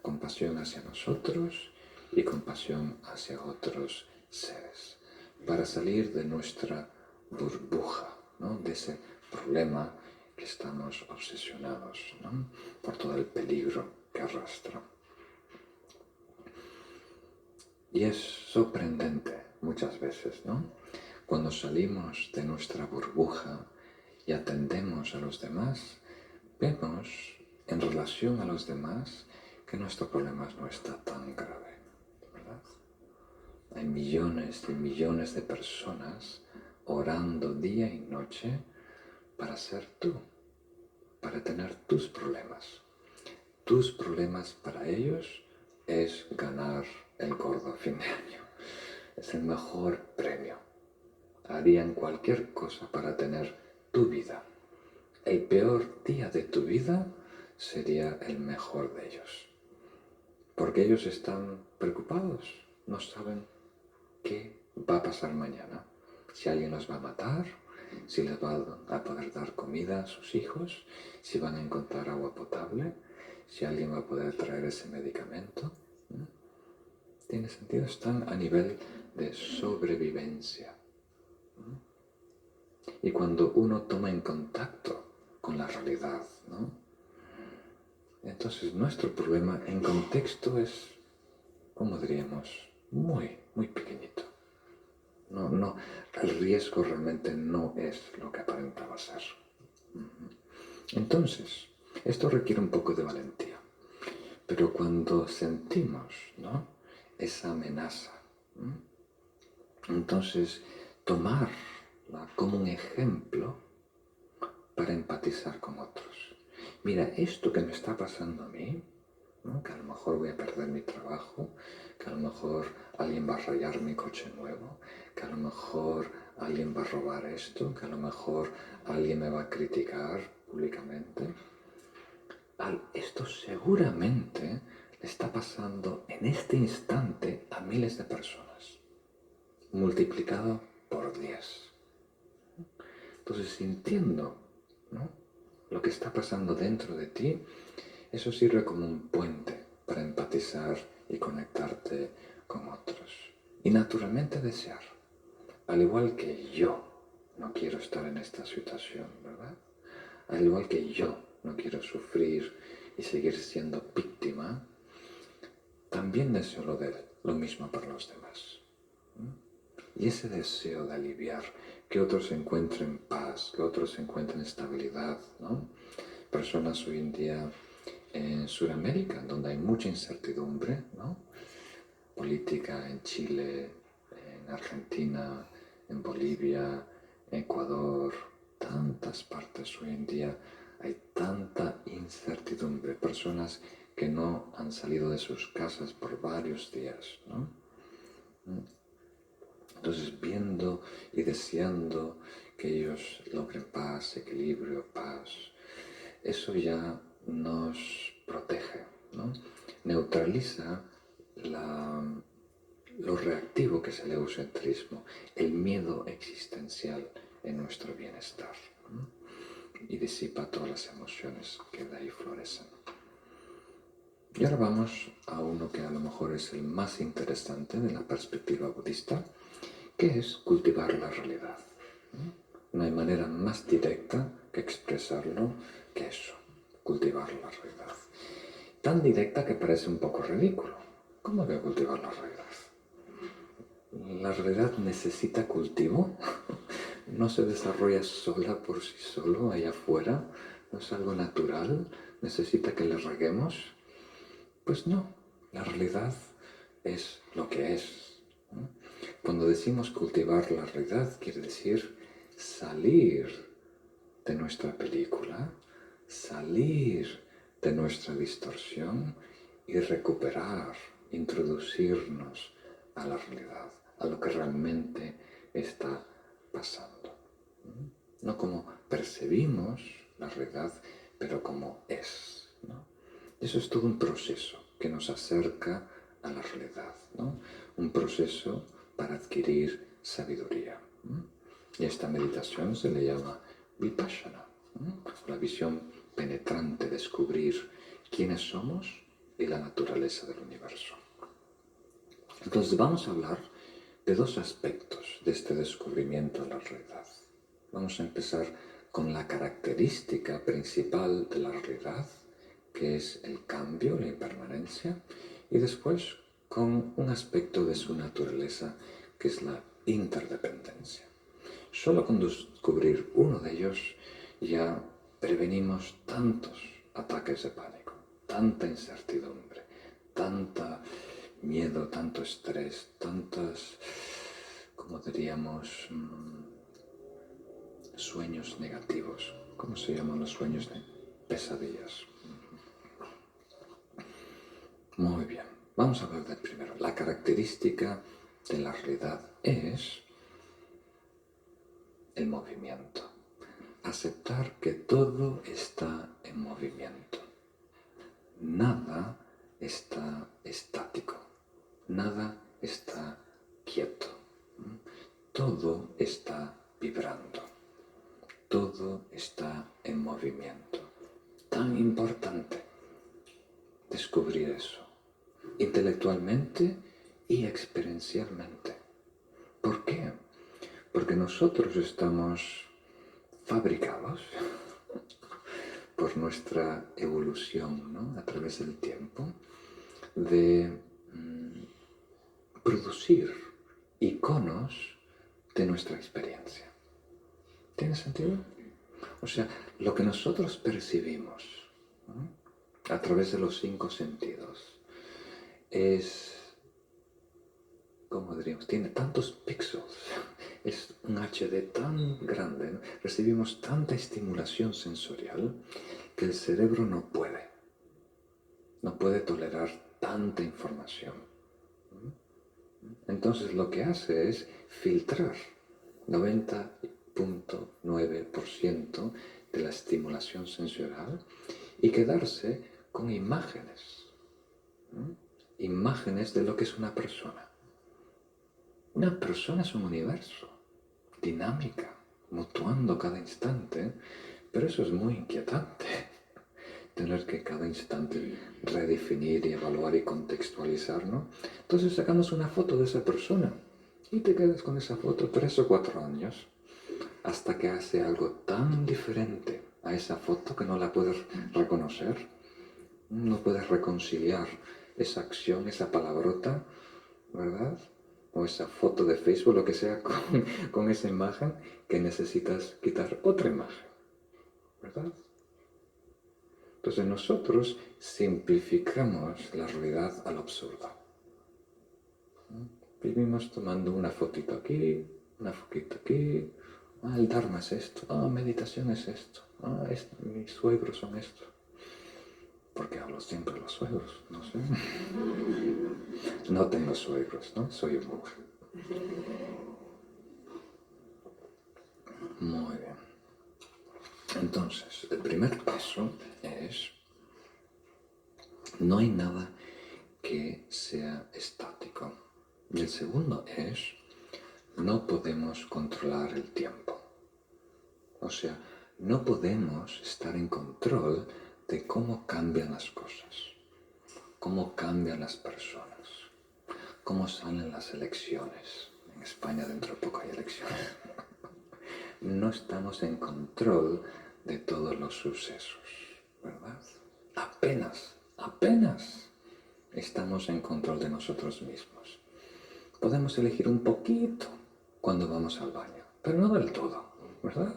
[SPEAKER 1] Compasión hacia nosotros y compasión hacia otros seres, para salir de nuestra burbuja, ¿no? De ese problema que estamos obsesionados, ¿no? Por todo el peligro que arrastra. Y es sorprendente muchas veces, ¿no? Cuando salimos de nuestra burbuja y atendemos a los demás, vemos en relación a los demás que nuestro problema no está tan grave, ¿verdad? Hay millones y millones de personas orando día y noche para ser tú, para tener tus problemas. Tus problemas para ellos es ganar el gordo a fin de año. Es el mejor premio. Harían cualquier cosa para tener tu vida. El peor día de tu vida sería el mejor de ellos. Porque ellos están preocupados, no saben qué va a pasar mañana. Si alguien los va a matar, si les va a poder dar comida a sus hijos, si van a encontrar agua potable, si alguien va a poder traer ese medicamento. ¿Tiene sentido? Están a nivel de sobrevivencia. Y cuando uno toma en contacto con la realidad, ¿no? Entonces nuestro problema en contexto es, como diríamos, muy, muy pequeñito. No, el riesgo realmente no es lo que aparentaba ser. Entonces, esto requiere un poco de valentía. Pero cuando sentimos, ¿no?, esa amenaza, entonces tomarla como un ejemplo para empatizar con otros. Mira, esto que me está pasando a mí, ¿no?, que a lo mejor voy a perder mi trabajo, que a lo mejor alguien va a rayar mi coche nuevo, que a lo mejor alguien va a robar esto, que a lo mejor alguien me va a criticar públicamente. Esto seguramente le está pasando en este instante a miles de personas, multiplicado por 10. Entonces, sintiendo, ¿no?, lo que está pasando dentro de ti, eso sirve como un puente para empatizar y conectarte con otros. Y naturalmente desear, al igual que yo no quiero estar en esta situación, ¿verdad? Al igual que yo no quiero sufrir y seguir siendo víctima, también deseo lo mismo para los demás. Y ese deseo de aliviar, que otros encuentren paz, que otros encuentren estabilidad, ¿no? Personas hoy en día en Sudamérica, donde hay mucha incertidumbre, ¿no?, política, en Chile, en Argentina, en Bolivia, Ecuador, tantas partes hoy en día hay tanta incertidumbre, personas que no han salido de sus casas por varios días, ¿no? Entonces, viendo y deseando que ellos logren paz, equilibrio, paz, eso ya nos protege, ¿no? Neutraliza lo reactivo que es el egocentrismo, el miedo existencial en nuestro bienestar, ¿no?, y disipa todas las emociones que de ahí florecen. Y ahora vamos a uno que a lo mejor es el más interesante de la perspectiva budista, que es cultivar la realidad. No hay manera más directa que expresarlo que eso, cultivar la realidad. Tan directa que parece un poco ridículo. ¿Cómo que cultivar la realidad? La realidad necesita cultivo, no se desarrolla sola por sí solo allá afuera, no es algo natural, necesita que le reguemos. Pues no, la realidad es lo que es. Cuando decimos cultivar la realidad, quiere decir salir de nuestra película, salir de nuestra distorsión y recuperar, introducirnos a la realidad, a lo que realmente está pasando. No como percibimos la realidad, pero como es, ¿no? Eso es todo un proceso que nos acerca a la realidad, ¿no? Un proceso para adquirir sabiduría. Y esta meditación se le llama Vipassana, la visión penetrante, descubrir quiénes somos y la naturaleza del universo. Entonces vamos a hablar de dos aspectos de este descubrimiento de la realidad. Vamos a empezar con la característica principal de la realidad, que es el cambio, la impermanencia, y después con un aspecto de su naturaleza, que es la interdependencia. Solo con descubrir uno de ellos ya prevenimos tantos ataques de pánico, tanta incertidumbre, tanta miedo, tanto estrés, tantas, como diríamos, sueños negativos. ¿Cómo se llaman los sueños de pesadillas? Muy bien, vamos a hablar del primero. La característica de la realidad es el movimiento. Aceptar que todo está en movimiento. Nada está estático. Nada está quieto. Todo está vibrando. Todo está en movimiento. Tan importante descubrir eso, intelectualmente y experiencialmente. ¿Por qué? Porque nosotros estamos fabricados por nuestra evolución, ¿no? A través del tiempo, de producir iconos de nuestra experiencia. ¿Tiene sentido? O sea, lo que nosotros percibimos, ¿no?, a través de los 5 sentidos es, ¿cómo diríamos? Tiene tantos píxeles, es un HD tan grande, ¿no? Recibimos tanta estimulación sensorial que el cerebro no puede tolerar tanta información. Entonces lo que hace es filtrar 90.9% de la estimulación sensorial y quedarse con imágenes, ¿no? Imágenes de lo que es una persona. Una persona es un universo, dinámica, mutuando cada instante, pero eso es muy inquietante. Tener que cada instante redefinir y evaluar y contextualizar, ¿no? Entonces sacamos una foto de esa persona y te quedas con esa foto 3 o 4 años hasta que hace algo tan diferente a esa foto que no la puedes reconocer, no puedes reconciliar esa acción, esa palabrota, ¿verdad? O esa foto de Facebook, lo que sea, con esa imagen, que necesitas quitar otra imagen, ¿verdad? Entonces nosotros simplificamos la realidad al absurdo. Vivimos tomando una fotito aquí, una fotito aquí. El Dharma es esto. Meditación es esto. Mis suegros son esto. Porque hablo siempre de los suegros, no sé. No tengo suegros, ¿no? Soy un monje. Muy bien. Entonces, el primer paso es: no hay nada que sea estático. Y el segundo es: no podemos controlar el tiempo. O sea, no podemos estar en control de cómo cambian las cosas. cómo cambian las personas, cómo salen las elecciones. En España dentro de poco hay elecciones. No estamos en control de todos los sucesos, ¿verdad? Apenas estamos en control de nosotros mismos. Podemos elegir un poquito cuando vamos al baño, pero no del todo, ¿verdad?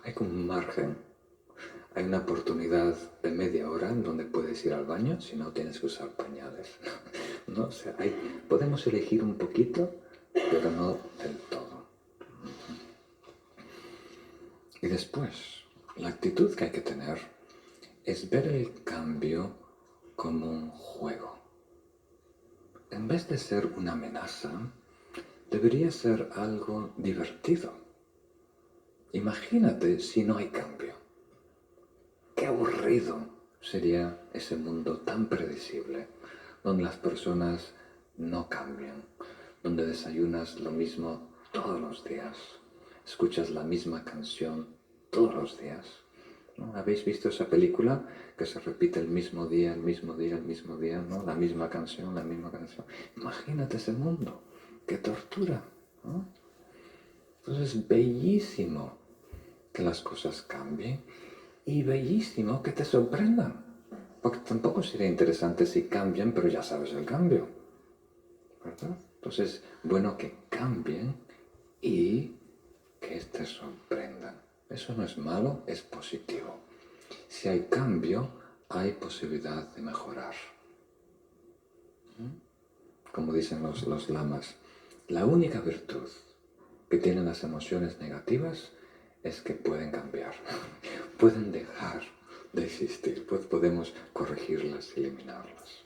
[SPEAKER 1] Hay como un margen. Hay una oportunidad de media hora en donde puedes ir al baño si no tienes que usar pañales. ¿No? O sea, podemos elegir un poquito, pero no del todo. Y después, la actitud que hay que tener es ver el cambio como un juego. En vez de ser una amenaza, debería ser algo divertido. Imagínate si no hay cambio. Qué aburrido sería ese mundo tan predecible, donde las personas no cambian, donde desayunas lo mismo todos los días, escuchas la misma canción todos los días. ¿No? ¿Habéis visto esa película que se repite el mismo día, el mismo día, el mismo día, ¿no? La misma canción, la misma canción? Imagínate ese mundo, qué tortura, ¿no? Entonces es bellísimo que las cosas cambien y bellísimo que te sorprendan, porque tampoco sería interesante si cambian, pero ya sabes el cambio, ¿verdad? Entonces, bueno que cambien y que te sorprendan. Eso no es malo, es positivo. Si hay cambio, hay posibilidad de mejorar. Como dicen los lamas, la única virtud que tienen las emociones negativas es que pueden cambiar, pueden dejar de existir, pues podemos corregirlas, eliminarlas.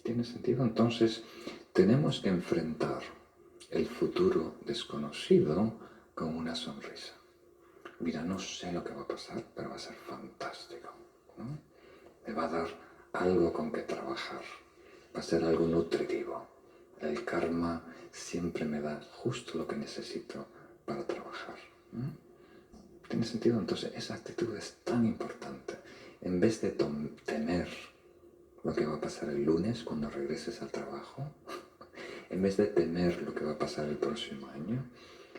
[SPEAKER 1] ¿Tiene sentido? Entonces, tenemos que enfrentar el futuro desconocido con una sonrisa. Mira, no sé lo que va a pasar, pero va a ser fantástico, ¿no? Me va a dar algo con que trabajar, va a ser algo nutritivo. El karma siempre me da justo lo que necesito para trabajar. ¿Tiene sentido? Entonces, esa actitud es tan importante. En vez de temer lo que va a pasar el lunes cuando regreses al trabajo, en vez de temer lo que va a pasar el próximo año,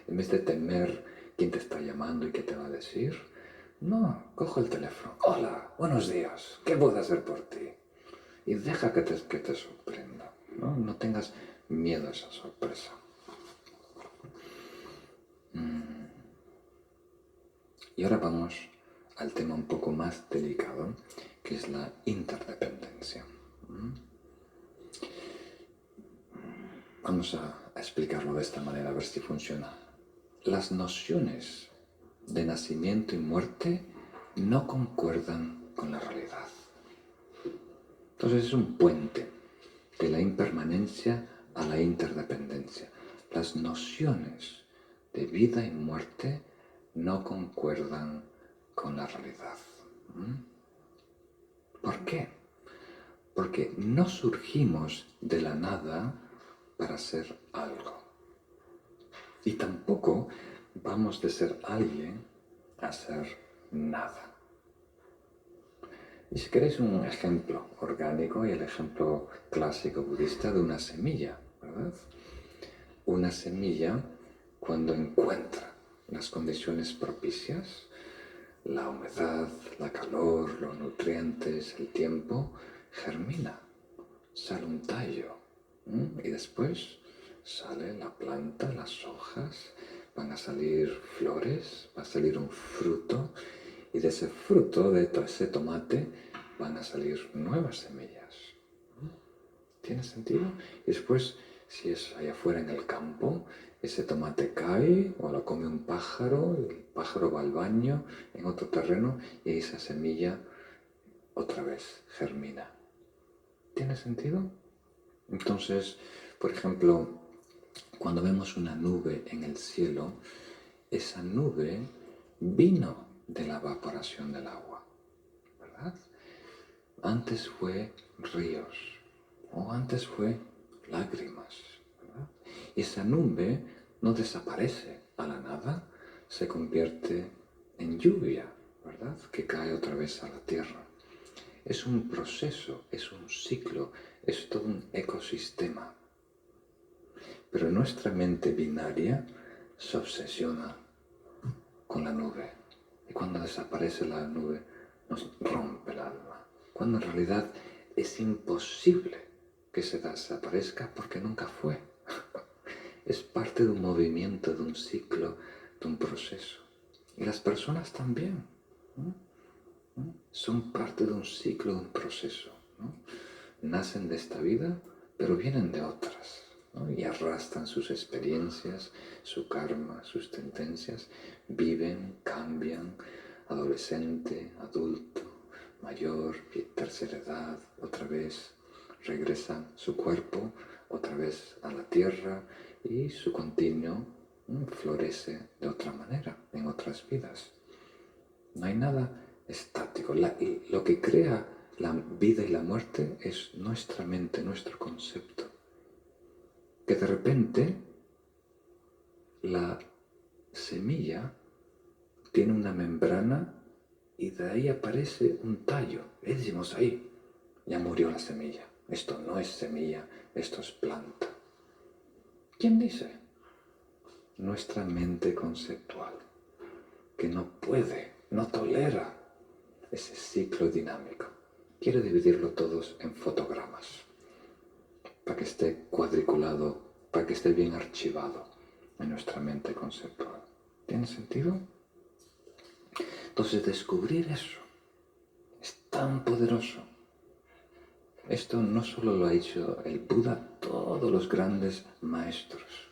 [SPEAKER 1] en vez de temer quién te está llamando y qué te va a decir, no, coge el teléfono. Hola, buenos días, ¿qué puedo hacer por ti? Y deja que te sorprenda, ¿no? No tengas miedo a esa sorpresa. Y ahora vamos al tema un poco más delicado, que es la interdependencia. Vamos a explicarlo de esta manera, a ver si funciona. Las nociones de nacimiento y muerte no concuerdan con la realidad. Entonces es un puente de la impermanencia a la interdependencia. Las nociones de vida y muerte no concuerdan con la realidad. ¿Por qué? Porque no surgimos de la nada para ser algo. Y tampoco vamos de ser alguien a ser nada. Y si queréis un ejemplo orgánico y el ejemplo clásico budista de una semilla, ¿verdad? Una semilla, cuando encuentra las condiciones propicias, la humedad, la calor, los nutrientes, el tiempo, germina, sale un tallo, y después sale la planta, las hojas, van a salir flores, va a salir un fruto, y de ese fruto, de ese tomate, van a salir nuevas semillas. ¿Tiene sentido? Y después, si es allá afuera en el campo, ese tomate cae o lo come un pájaro, el pájaro va al baño en otro terreno y esa semilla otra vez germina. ¿Tiene sentido? Entonces, por ejemplo, cuando vemos una nube en el cielo, esa nube vino de la evaporación del agua, ¿verdad? Antes fue ríos, o antes fue lágrimas, ¿verdad? Y esa nube no desaparece a la nada, se convierte en lluvia, ¿verdad? Que cae otra vez a la tierra. Es un proceso, es un ciclo, es todo un ecosistema. Pero nuestra mente binaria se obsesiona con la nube. Y cuando desaparece la nube, nos rompe el alma. Cuando en realidad es imposible que se desaparezca porque nunca fue. Es parte de un movimiento, de un ciclo, de un proceso. Y las personas también, ¿no? Son parte de un ciclo, de un proceso, ¿no? Nacen de esta vida, pero vienen de otras, ¿no? Y arrastran sus experiencias, su karma, sus tendencias, viven, cambian, adolescente, adulto, mayor, tercera edad, otra vez regresa su cuerpo, otra vez a la tierra, y su continuo florece de otra manera, en otras vidas. No hay nada estático. Lo que crea la vida y la muerte es nuestra mente, nuestro concepto. Que de repente la semilla tiene una membrana y de ahí aparece un tallo. Y decimos, ahí, ya murió la semilla. Esto no es semilla, esto es planta. ¿Quién dice? Nuestra mente conceptual, que no puede, no tolera ese ciclo dinámico. Quiere dividirlo todos en fotogramas, para que esté cuadriculado, para que esté bien archivado en nuestra mente conceptual. ¿Tiene sentido? Entonces, descubrir eso es tan poderoso. Esto no solo lo ha hecho el Buda, todos los grandes maestros.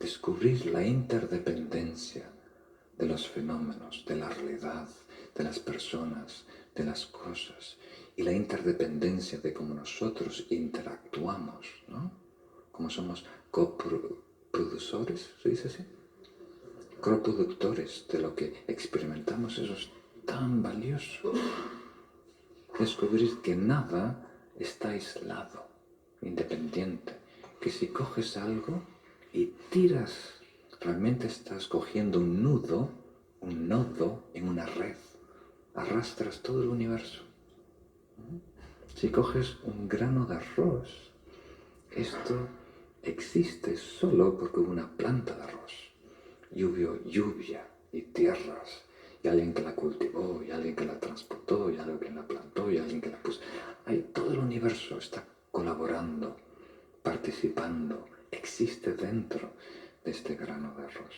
[SPEAKER 1] Descubrir la interdependencia de los fenómenos, de la realidad, de las personas, de las cosas, y la interdependencia de cómo nosotros interactuamos, ¿no? Como somos coproductores, ¿se dice así? Coproductores de lo que experimentamos, eso es tan valioso. Descubrir que nada está aislado, independiente, que si coges algo y tiras, realmente estás cogiendo un nodo en una red, arrastras todo el universo. Si coges un grano de arroz, esto existe solo porque hubo una planta de arroz, lluvia y tierras, y alguien que la cultivó, y alguien que la transportó, y alguien que la plantó, y alguien que la puso. Ahí todo el universo está colaborando, participando, existe dentro de este grano de arroz.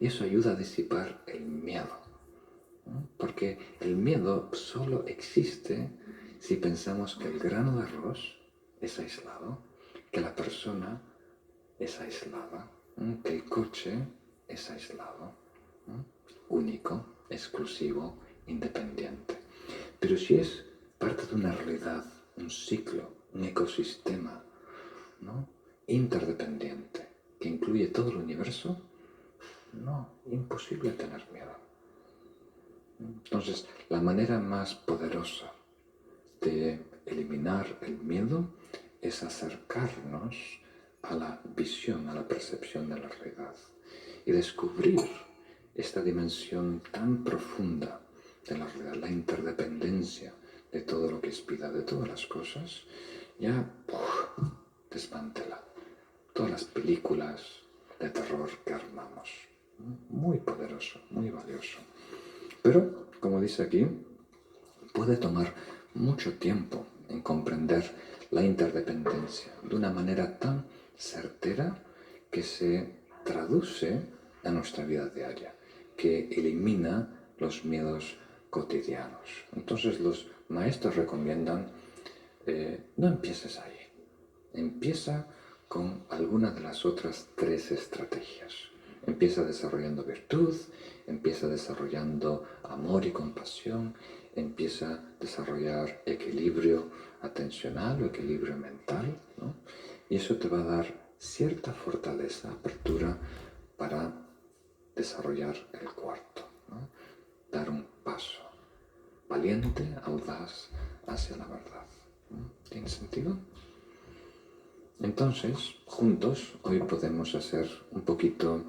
[SPEAKER 1] Y eso ayuda a disipar el miedo, porque el miedo solo existe si pensamos que el grano de arroz es aislado, que la persona es aislada, que el coche es aislado, único, exclusivo, independiente. Pero si es parte de una realidad, un ciclo, un ecosistema, ¿no? Interdependiente, que incluye todo el universo, no, imposible tener miedo. Entonces, la manera más poderosa de eliminar el miedo es acercarnos a la visión, a la percepción de la realidad y descubrir esta dimensión tan profunda de la realidad, la interdependencia de todo lo que es vida, de todas las cosas, ya desmantela todas las películas de terror que armamos. Muy poderoso, muy valioso. Pero, como dice aquí, puede tomar mucho tiempo en comprender la interdependencia de una manera tan certera que se traduce a nuestra vida diaria, que elimina los miedos cotidianos. Entonces los maestros recomiendan, no empieces ahí, empieza con alguna de las otras 3 estrategias. Empieza desarrollando virtud, empieza desarrollando amor y compasión, empieza a desarrollar equilibrio atencional o equilibrio mental, ¿no? Y eso te va a dar cierta fortaleza, apertura para desarrollar el cuarto, ¿no? Dar un paso valiente, audaz hacia la verdad. ¿Tiene sentido? Entonces, juntos, hoy podemos hacer un poquito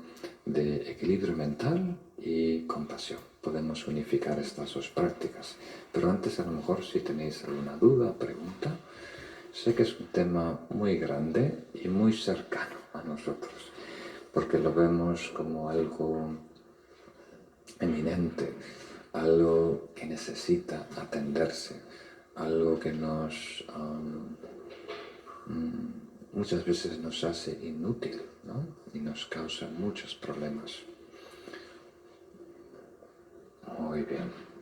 [SPEAKER 1] de equilibrio mental y compasión. podemos unificar estas dos prácticas. Pero antes, a lo mejor, si tenéis alguna duda o pregunta, sé que es un tema muy grande y muy cercano a nosotros, porque lo vemos como algo eminente, algo que necesita atenderse, algo que muchas veces nos hace inútil, ¿no? Y nos causa muchos problemas. Muy bien.